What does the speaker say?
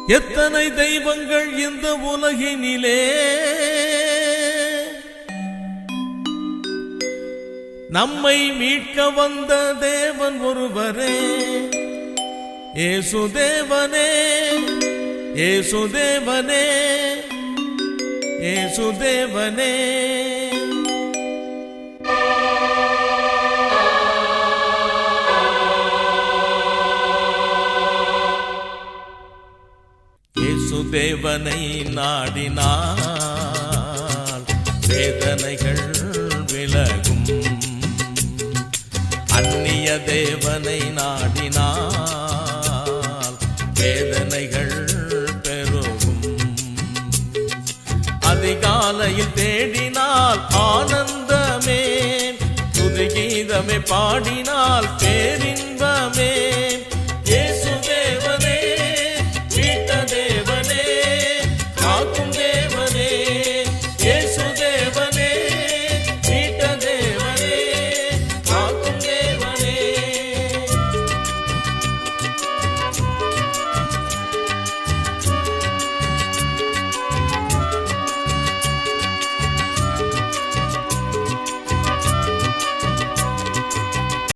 எத்தனை தெய்வங்கள் இந்த உலகினிலே, நம்மை மீட்க வந்த தேவன் ஒருவரே, இயேசுதேவனே இயேசுதேவனே இயேசுதேவனே. இயேசுதேவனை நாடினால் வேதனைகள் விலகும், அந்நிய தேவனை நாடினால் வேதனைகள் பெருகும். அதிகாலையில் தேடினால் ஆனந்தமே, துதி கீதமே பாடினால் பேரின்